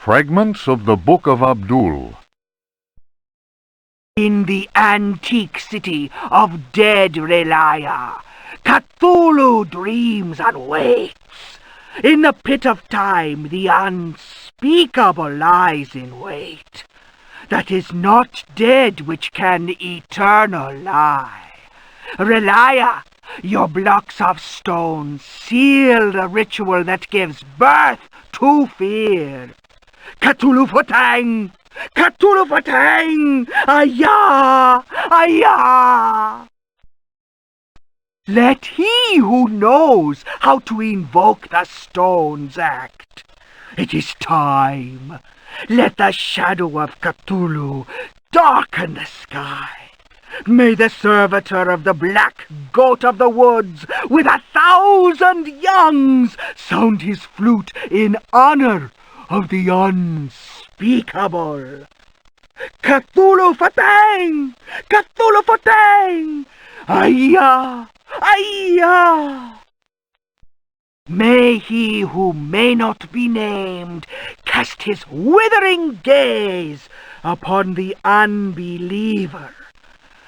Fragments of the Book of Abdul. In the antique city of dead Relaya, Cthulhu dreams and waits. In the pit of time, the unspeakable lies in wait. That is not dead which can eternal lie. Relaya, your blocks of stone seal the ritual that gives birth to fear. Cthulhu Fatang! Cthulhu Fatang! Ayah! Ayah! Let he who knows how to invoke the stones act. It is time. Let the shadow of Cthulhu darken the sky. May the servitor of the black goat of the woods with 1,000 youngs sound his flute in honor of the unspeakable. Cthulhu Fatang! Cthulhu Fatang! Ayah! Ayah! May he who may not be named cast his withering gaze upon the unbeliever,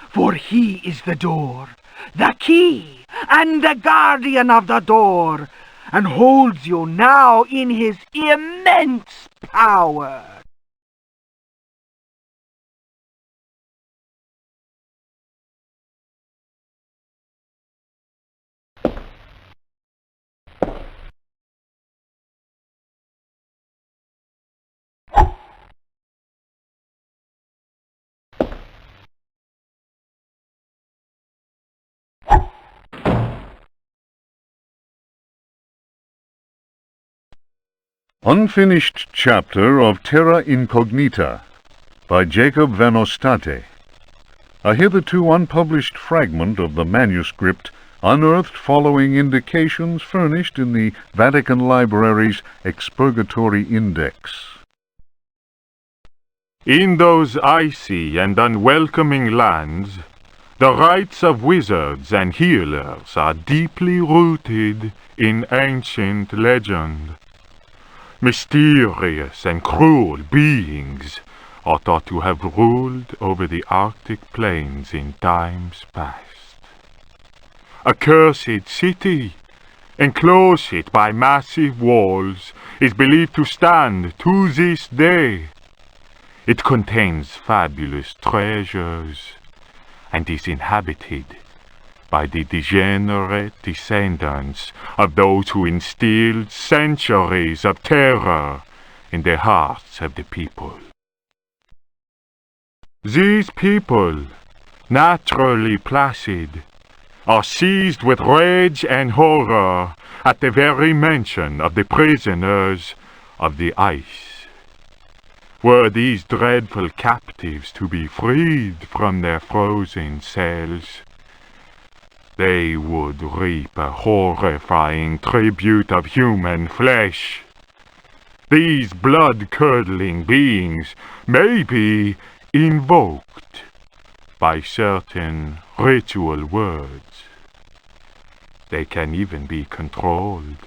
for he is the door, the key, and the guardian of the door, and holds you now in his immense power. Unfinished Chapter of Terra Incognita by Jacob van Ostade. A hitherto unpublished fragment of the manuscript unearthed following indications furnished in the Vatican Library's Expurgatory Index. In those icy and unwelcoming lands, the rites of wizards and healers are deeply rooted in ancient legend. Mysterious and cruel beings are thought to have ruled over the Arctic plains in times past. A cursed city, enclosed by massive walls, is believed to stand to this day. It contains fabulous treasures and is inhabited by the degenerate descendants of those who instilled centuries of terror in the hearts of the people. These people, naturally placid, are seized with rage and horror at the very mention of the prisoners of the ice. Were these dreadful captives to be freed from their frozen cells, they would reap a horrifying tribute of human flesh. These blood-curdling beings may be invoked by certain ritual words. They can even be controlled,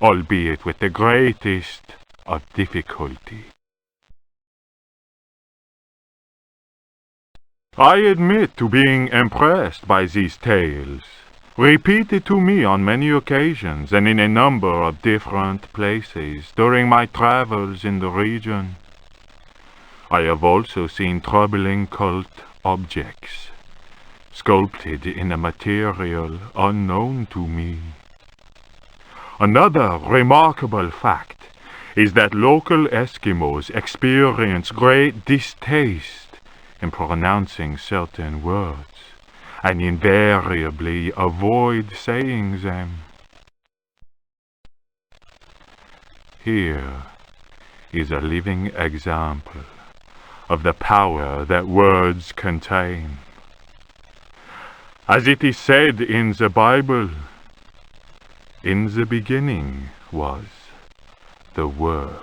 albeit with the greatest of difficulty. I admit to being impressed by these tales, repeated to me on many occasions and in a number of different places during my travels in the region. I have also seen troubling cult objects, sculpted in a material unknown to me. Another remarkable fact is that local Eskimos experience great distaste in pronouncing certain words, and invariably avoid saying them. Here is a living example of the power that words contain. As it is said in the Bible, in the beginning was the Word.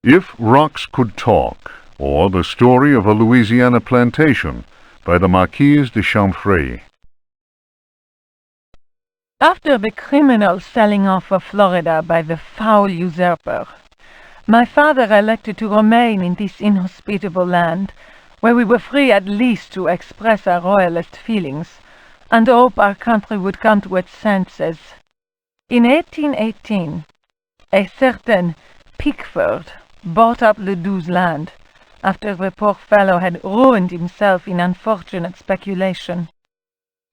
If Rocks Could Talk, or The Story of a Louisiana Plantation by the Marquise de Chamfray. After the criminal selling off of Florida by the foul usurper, my father elected to remain in this inhospitable land, where we were free at least to express our royalist feelings, and hope our country would come to its senses. In 1818, a certain Pickford bought up Ledoux's land, after the poor fellow had ruined himself in unfortunate speculation.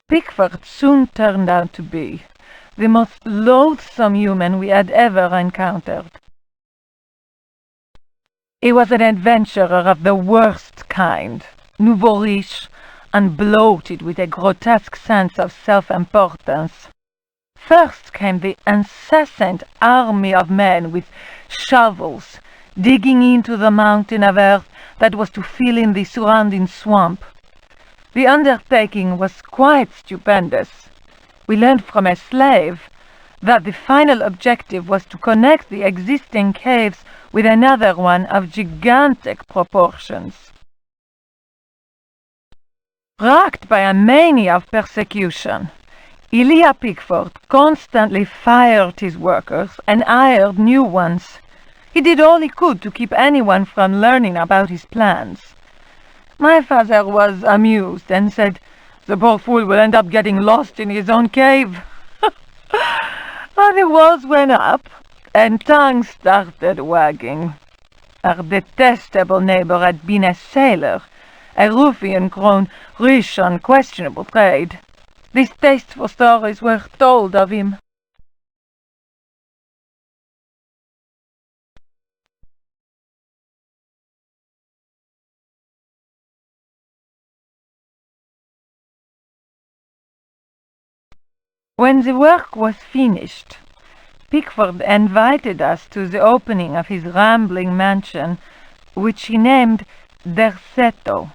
Pickford soon turned out to be the most loathsome human we had ever encountered. He was an adventurer of the worst kind, nouveau riche, and bloated with a grotesque sense of self-importance. First came the incessant army of men with shovels, digging into the mountain of earth that was to fill in the surrounding swamp. The undertaking was quite stupendous. We learned from a slave that the final objective was to connect the existing caves with another one of gigantic proportions. Racked by a mania of persecution, Elijah Pickford constantly fired his workers and hired new ones. He did all he could to keep anyone from learning about his plans. My father was amused and said, "The poor fool will end up getting lost in his own cave." But the walls went up, and tongues started wagging. Our detestable neighbor had been a sailor, a ruffian grown rich on questionable trade. Distasteful stories were told of him. When the work was finished, Pickford invited us to the opening of his rambling mansion, which he named Derceto.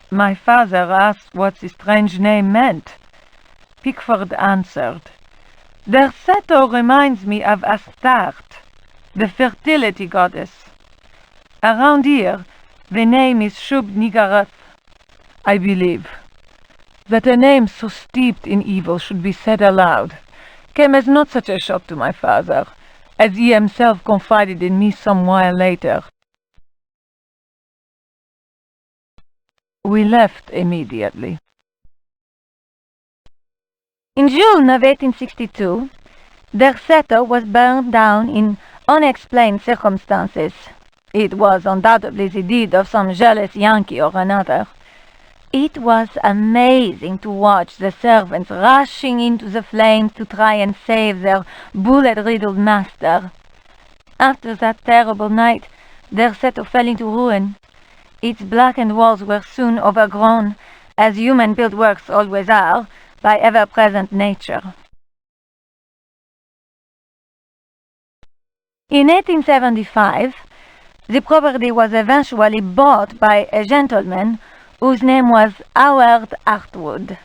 My father asked what the strange name meant. Pickford answered, "Derceto reminds me of Astarte, the fertility goddess. Around here, the name is Shub-Niggurath, I believe." That a name so steeped in evil should be said aloud came as not such a shock to my father, as he himself confided in me some while later. We left immediately. In June of 1862, Derceto was burned down in unexplained circumstances. It was undoubtedly the deed of some jealous Yankee or another. It was amazing to watch the servants rushing into the flames to try and save their bullet-riddled master. After that terrible night, Derceto fell into ruin. Its blackened walls were soon overgrown, as human-built works always are, by ever-present nature. In 1875, the property was eventually bought by a gentleman whose name was Howard Hartwood.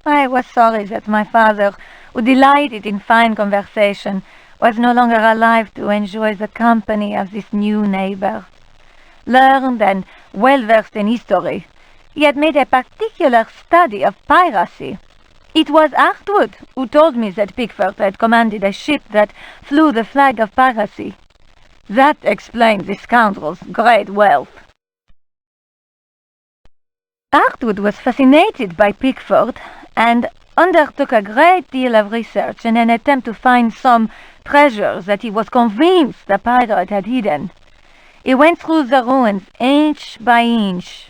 I was sorry that my father, who delighted in fine conversation, was no longer alive to enjoy the company of this new neighbor. Learned and well-versed in history, he had made a particular study of piracy. It was Hartwood who told me that Pickford had commanded a ship that flew the flag of piracy. That explained the scoundrel's great wealth. Hartwood was fascinated by Pickford and undertook a great deal of research in an attempt to find some treasures that he was convinced the pirate had hidden. He went through the ruins inch by inch.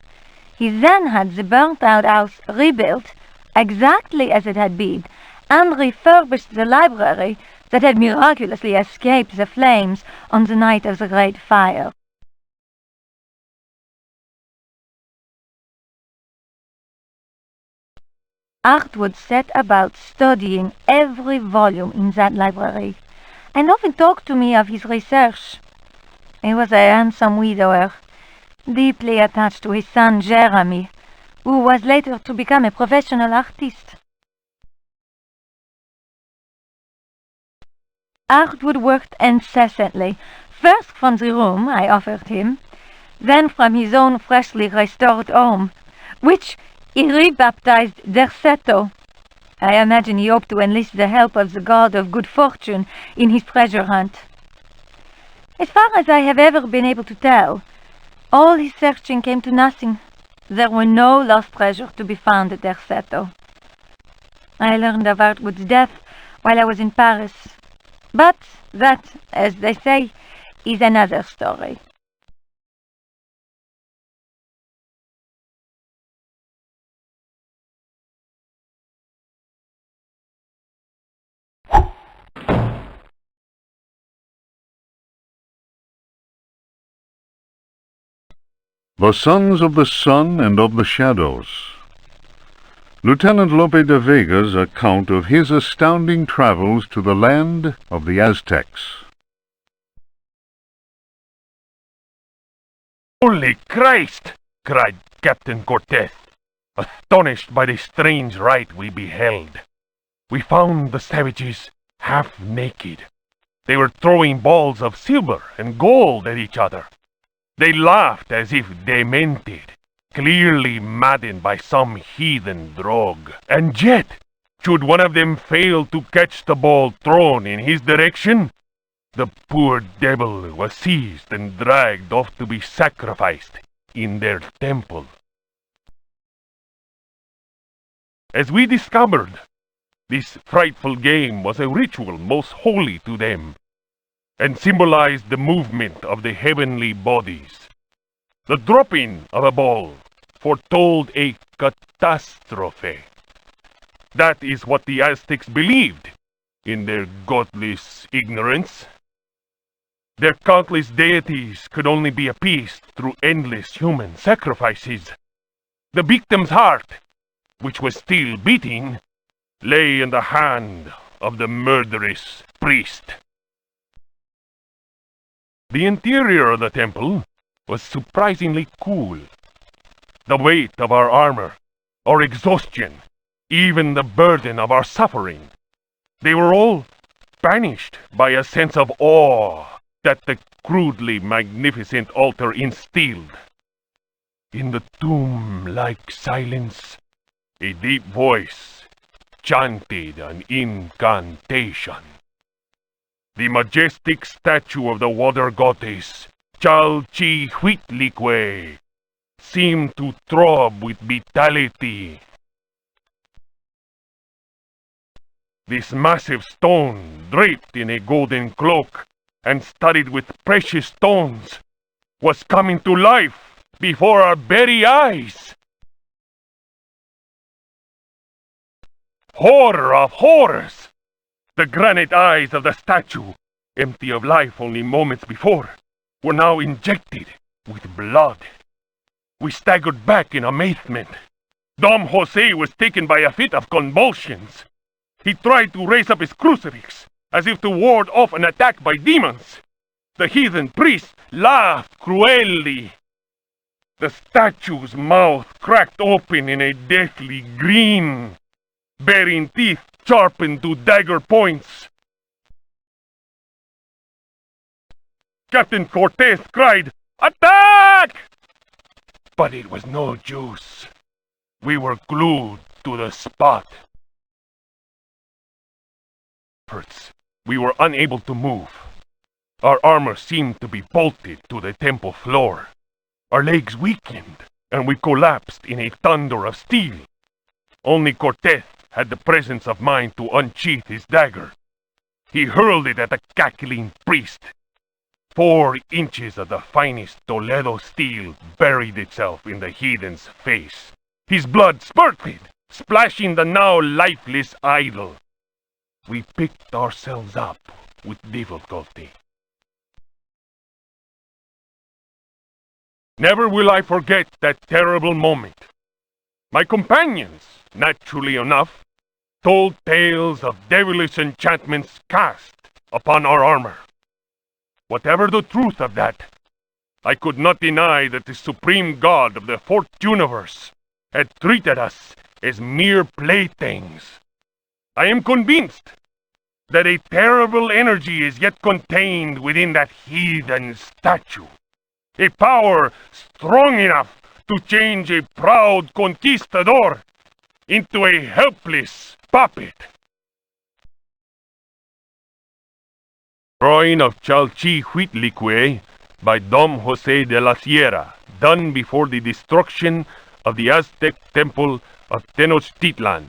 He then had the burnt-out house rebuilt exactly as it had been, and refurbished the library that had miraculously escaped the flames on the night of the Great Fire. Hartwood set about studying every volume in that library, and often talked to me of his research. He was a handsome widower, deeply attached to his son Jeremy, who was later to become a professional artist. Hartwood worked incessantly, First from the room I offered him, then from his own freshly restored home, which he rebaptized Derceto. I imagine he hoped to enlist the help of the god of good fortune in his treasure hunt. As far as I have ever been able to tell, all his searching came to nothing. There were no lost treasure to be found at Derceto. I learned of Artwood's death while I was in Paris. But that, as they say, is another story. The Sons of the Sun and of the Shadows. Lieutenant Lope de Vega's account of his astounding travels to the land of the Aztecs. "Holy Christ!" cried Captain Cortez, astonished by the strange rite we beheld. We found the savages half naked. They were throwing balls of silver and gold at each other. They laughed as if demented, clearly maddened by some heathen drug. And yet, should one of them fail to catch the ball thrown in his direction, the poor devil was seized and dragged off to be sacrificed in their temple. As we discovered, this frightful game was a ritual most holy to them, and symbolized the movement of the heavenly bodies. The dropping of a ball foretold a catastrophe. That is what the Aztecs believed, in their godless ignorance. Their countless deities could only be appeased through endless human sacrifices. The victim's heart, which was still beating, lay in the hand of the murderous priest. The interior of the temple was surprisingly cool. The weight of our armor, our exhaustion, even the burden of our suffering, they were all banished by a sense of awe that the crudely magnificent altar instilled. In the tomb-like silence, a deep voice chanted an incantation. The majestic statue of the water goddess, Chalchihuitlicue, seemed to throb with vitality. This massive stone, draped in a golden cloak and studded with precious stones, was coming to life before our very eyes. Horror of horrors! The granite eyes of the statue, empty of life only moments before, were now injected with blood. We staggered back in amazement. Dom Jose was taken by a fit of convulsions. He tried to raise up his crucifix, as if to ward off an attack by demons. The heathen priest laughed cruelly. The statue's mouth cracked open in a deathly grin, bearing teeth sharpened to dagger points. Captain Cortez cried, "Attack!" But it was no use. We were glued to the spot. We were unable to move. Our armor seemed to be bolted to the temple floor. Our legs weakened, and we collapsed in a thunder of steel. Only Cortez had the presence of mind to unsheath his dagger. He hurled it at the cackling priest. 4 inches of the finest Toledo steel buried itself in the heathen's face. His blood spurted, splashing the now lifeless idol. We picked ourselves up with difficulty. Never will I forget that terrible moment. My companions, naturally enough, told tales of devilish enchantments cast upon our armor. Whatever the truth of that, I could not deny that the supreme god of the fourth universe had treated us as mere playthings. I am convinced that a terrible energy is yet contained within that heathen statue. A power strong enough to change a proud conquistador into a helpless puppet. Drawing of Chalchihuitlicue by Dom Jose de la Sierra, done before the destruction of the Aztec temple of Tenochtitlan.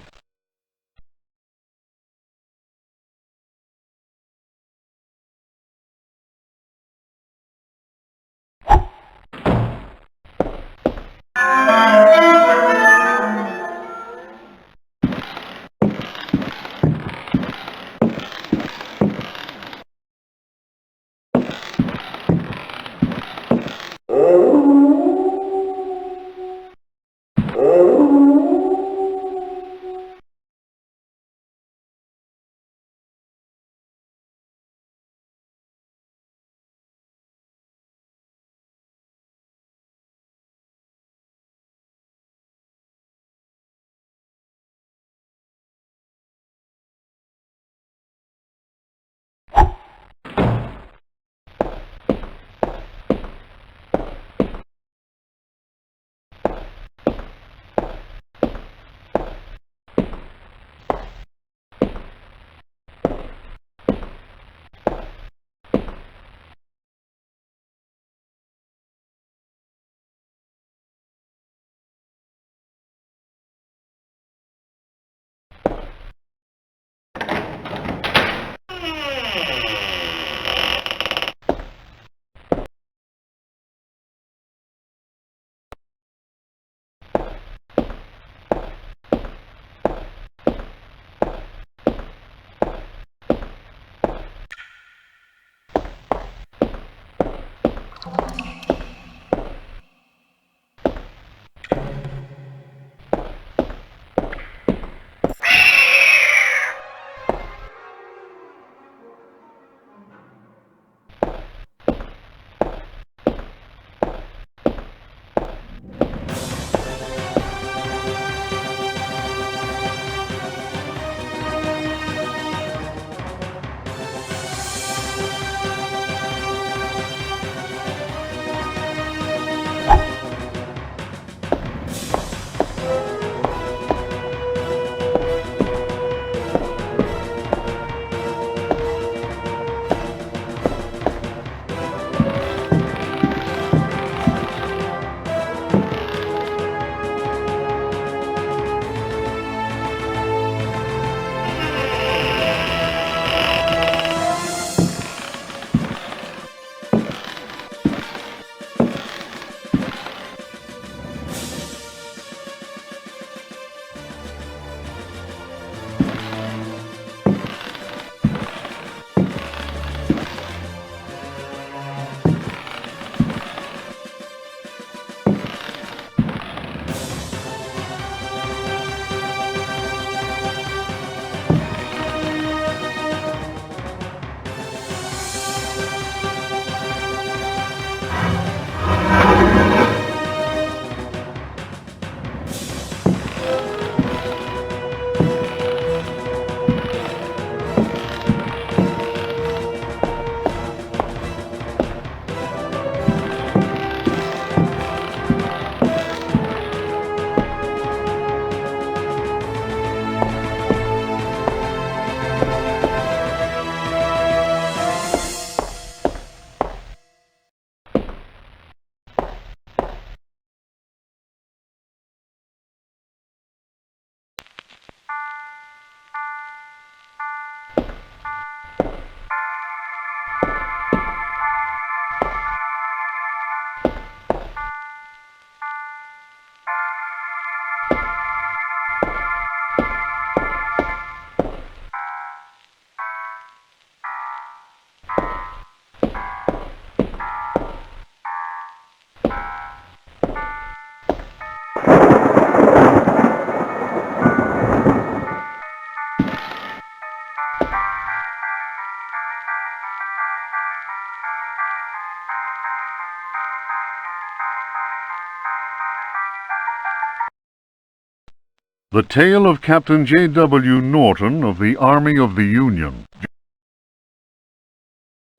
The Tale of Captain J.W. Norton of the Army of the Union.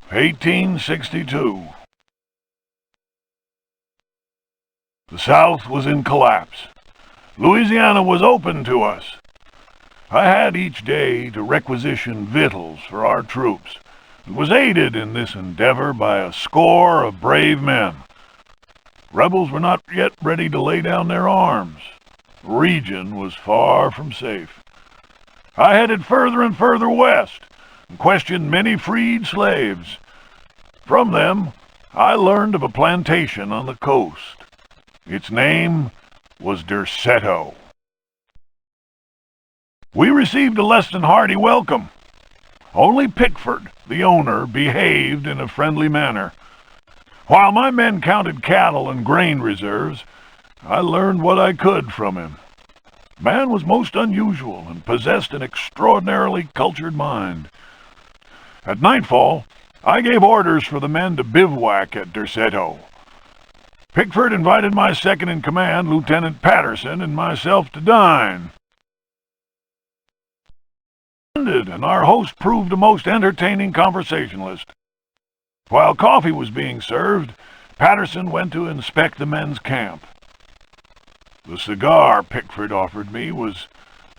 1862. The South was in collapse. Louisiana was open to us. I had each day to requisition victuals for our troops, and was aided in this endeavor by a score of brave men. Rebels were not yet ready to lay down their arms. The region was far from safe. I headed further and further west, and questioned many freed slaves. From them, I learned of a plantation on the coast. Its name was Derceto. We received a less than hearty welcome. Only Pickford, the owner, behaved in a friendly manner. While my men counted cattle and grain reserves, I learned what I could from him. Man was most unusual and possessed an extraordinarily cultured mind. At nightfall, I gave orders for the men to bivouac at Derceto. Pickford invited my second-in-command, Lieutenant Patterson, and myself to dine. And our host proved a most entertaining conversationalist. While coffee was being served, Patterson went to inspect the men's camp. The cigar Pickford offered me was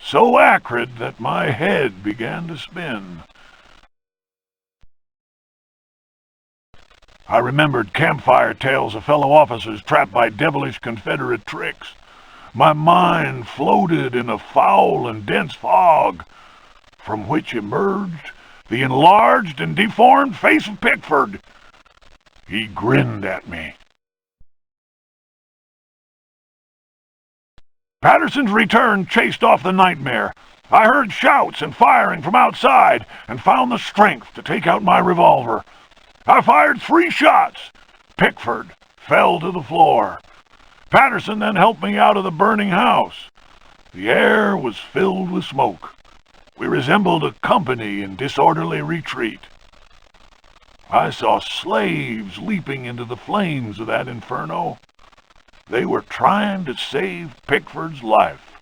so acrid that my head began to spin. I remembered campfire tales of fellow officers trapped by devilish Confederate tricks. My mind floated in a foul and dense fog, from which emerged the enlarged and deformed face of Pickford. He grinned at me. Patterson's return chased off the nightmare. I heard shouts and firing from outside, and found the strength to take out my revolver. I fired 3 shots. Pickford fell to the floor. Patterson then helped me out of the burning house. The air was filled with smoke. We resembled a company in disorderly retreat. I saw slaves leaping into the flames of that inferno. They were trying to save Pickford's life.